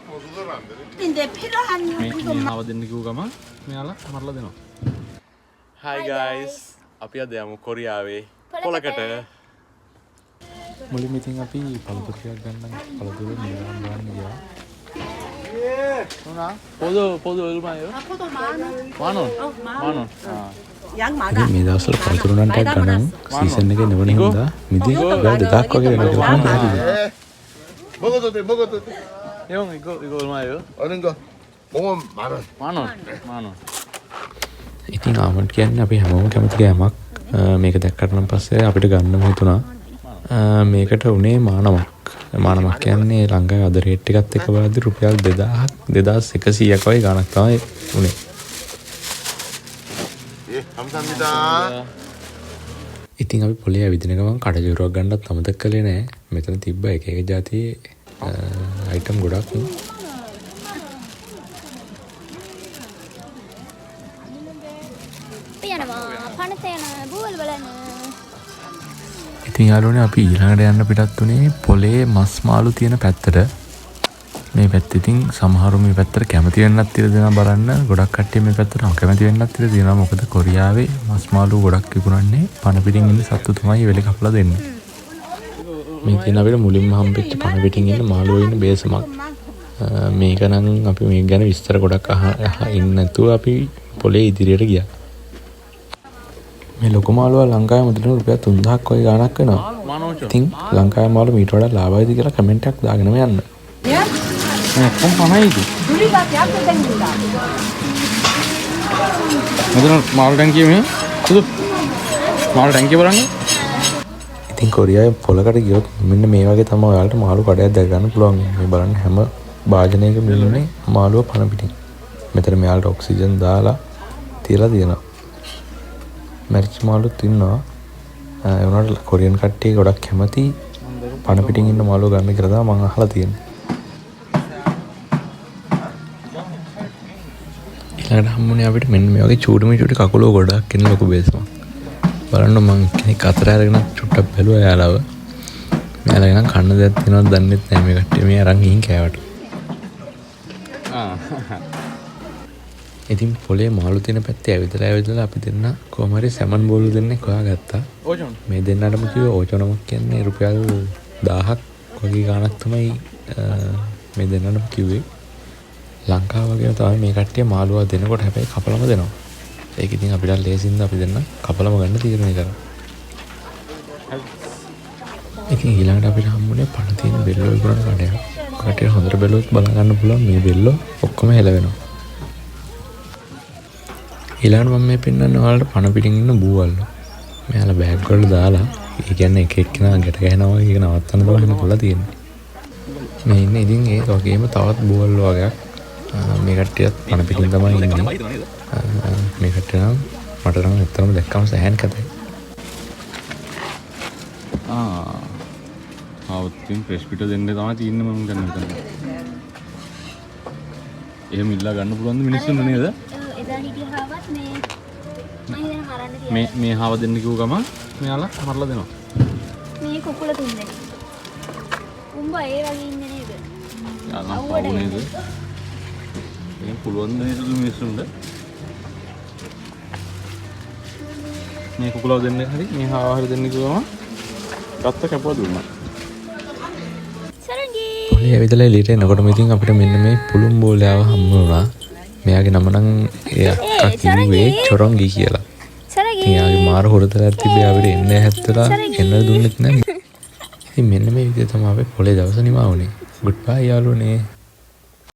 근데 필요한 이것만 ආව දෙන්න කිව්ව ගමන් මෙයාලා මරලා දෙනවා. Hi guys. අපි අද යමු කොරියාවේ පොලකට. මුලින්ම ඉතින් අපි පළතුරක් ගන්න පළතුරු නිරාම් ගන්න ගියා. 누나 포도 얼마예요? 포도 10,000원. 10,000원. 양 많아. මේ දවස්වල පළතුරු නම් ටැග් ගන්න සීසන් එකේ නෙවෙයි හින්දා මිදි ගාඩ දෙකක් වගේ වෙනවා හරිද? 먹어도 돼, 먹어도 돼. 형 이거 얼마예요? 어느 거? 몽원 10,000원. 10,000원. ඉතින් ආමන්ට් කියන්නේ අපි හැමෝම කැමති ගෑමක්. මේක දැක්කට නම් පස්සේ අපිට ගන්නම හිතුණා. මේකට උනේ මානමක්. මානමක් කියන්නේ ලංකාවේ අද රේට් එකත් එක්ක බලද්දි රුපියල් 2100ක් වගේ ගණක් තමයි උනේ. 예, 감사합니다. ඉතින් අපි පොලේ ඇවිදින ගමන් කඩජෝරුවක් ගන්නත් අමතක කළේ නෑ. මෙතන තිබ්බ එක එක જાතියේ අයිටම් ගොඩක්. ඉතින් යාළුවනේ අපි ඊළඟට යන්න පිටත් උනේ පොලේ මස් මාළු තියෙන පැත්තට. මේ පැත්ත ඉතින් සමහරු මේ පැත්තට කැමති වෙන්නත් තියලා දෙනවා බලන්න. ගොඩක් කට්ටිය මේ පැත්තට අකමැති වෙන්නත් තියලා දෙනවා. මොකද කොරියාවේ මස් මාළු ගොඩක් විකුණන්නේ පණ පිටින් ඉන්න සත්තු තමයි වෙලේ කපලා දෙන්නේ. මේ තියෙන අපිට මුලින්ම හම්බෙච්ච පණ පිටින් ඉන්න මාළුවෝ ඉන්න බේසමක්. මේක නම් අපි මේක ගැන විස්තර ගොඩක් ඉන්න නැතුව අපි පොලේ ඉදිරියට ගියා. මේ ලොකු මාළුවා ලංකාවේ මුදලින් රුපියල් 3000ක් වගේ ගාණක් වෙනවා. ඉතින් ලංකාවේ මාළු මීට වඩා ලාභයිද කියලා කමෙන්ට් එකක් දාගෙනම යන්න. කොම් පහයිද? 우리가 대학교 다닌다. මෙතන මාළු ටැංකිය මේ සුදු මාළු ටැංකිය බලන්න. ඉතින් කොරියාවේ පොලකට ගියොත් මෙන්න මේ වගේ තමයි ඔයාලට මාළු කඩයක් දැක ගන්න පුළුවන්. මේ බලන්න හැම භාජනයකම ඉන්නේ මාළුව පණ පිටින්. මෙතන මෙයාලට ඔක්සිජන් දාලා තියලා තියෙනවා. මැරිච්ච මාළුත් ඉන්නවා. ඒ වුණාට කොරියන් කට්ටිය ගොඩක් කැමති පණ පිටින් ඉන්න මාළුව ගන්න කියලා තමයි මම අහලා තියෙන්නේ. ඊළඟට හම්බුනේ අපිට මෙන්න මේ වගේ චූටි චූටි කකුලෝ ගොඩක් ඉන්න ලොකු බේසමක්. බලන්න මං කෙනෙක් අතර අරගෙන චුට්ටක් බැලුවා යාළුව. මෙයාලා නම් කන්න දෙයක් තියෙනවද දන්නෙත් නැහැ මේ කට්ටිය. මේ අරන් ගිහින් කෑවට. ඉතින් පොලේ මාළු තියෙන පැත්තේ ඇවිදලා අපි දෙන්න කොහම හරි සැමන් බෝල් දෙන්නෙක් හොයාගත්තා. මේ දෙන්නටම කිව්වේ ඕචොනමක් කියන්නේ රුපියල් 1000ක් වගේ ගාණක් තමයි මේ දෙන්නටම කිව්වේ. ලංකාව වගේ තමයි මේ කට්ටිය මාළුවා දෙනකොට හැබැයි කපලම දෙනවා. ඒක ඉතින් අපිට ලේසින්ද අපි දෙන්න කපලම ගන්න තීරණය කරා. ඉතින් ඊළඟට අපිට හම්බුනේ පණ තියෙන බෙල්ලෝ විකුණන කඩයක්. කට්ටිය හොඳට බැලුවොත් බලා ගන්න පුළුවන් මේ බෙල්ලෝ ඔක්කොම හෙලවෙනවා. ඊළඟට මම මේ පෙන්නන්න ඔයාලට පණ පිටින් ඉන්න බූවල්ලෝ. මෙයාලා බෑග් වල දාලා ඒ කියන්නේ එක එක්කෙනා ගැට ගහනවා වගේ ඒක නවත්තන්න තමයි කරලා තියෙන්නේ. මේ ඉන්නේ ඉතින් ඒ වගේම තවත් බූවල්ලෝ වගේක්. මේ කට්ටියත් පණ පිටින් තමයි ඉන්නේ. මේ කට්ටිය නම් මට නම් ඇත්තටම දැක්කම සෑහෙන කතයි. ආවත්ින් ප්‍රෙස් පිට දෙන්න තමයි තියෙන්නේ මම ගන්න හිතන්නේ. එහෙම ඉල්ලා ගන්න පුළුවන්ද මිනිස්සුන්ට නේද? එදා හිටියාවත් මේ මම හිතන මරන්න කියලා. මේ හාව දෙන්න කිව්ව ගමන් මෙයාලා මරලා දෙනවා. මේ කුකුල තුන්දෙනෙක්. උඹ ඒ වගේ ඉන්නේ නේද? යාළුවා පවු නේද? එහෙනම් පුළුවන් නේද මිනිස්සුන්ට? මේ කුකුලව දෙන්න හරි මේ හාව හරි දෙන්න කිව්වම රත්ත කැපුවා දුන්නා. පොලේ ඇවිදලා එළියට එනකොටම ඉතින් අපිට මෙන්න මේ පුළුම් බෝලයාව හම්බ වුණා. මෙයාගේ නම නම් ඒ අක්කා කිව්වේ චොරොන්ගි කියලා. ඉතින් යාගේ මාර හොරතලක් තිබ්බේ අපිට එන්න හැත්තලා එන්න දුන්නෙත් නැහැ. ඉතින් මෙන්න මේ විදිහ තමයි අපි පොලේ දවස නිමා වුණේ. ගුඩ් බයි යාළුවනේ.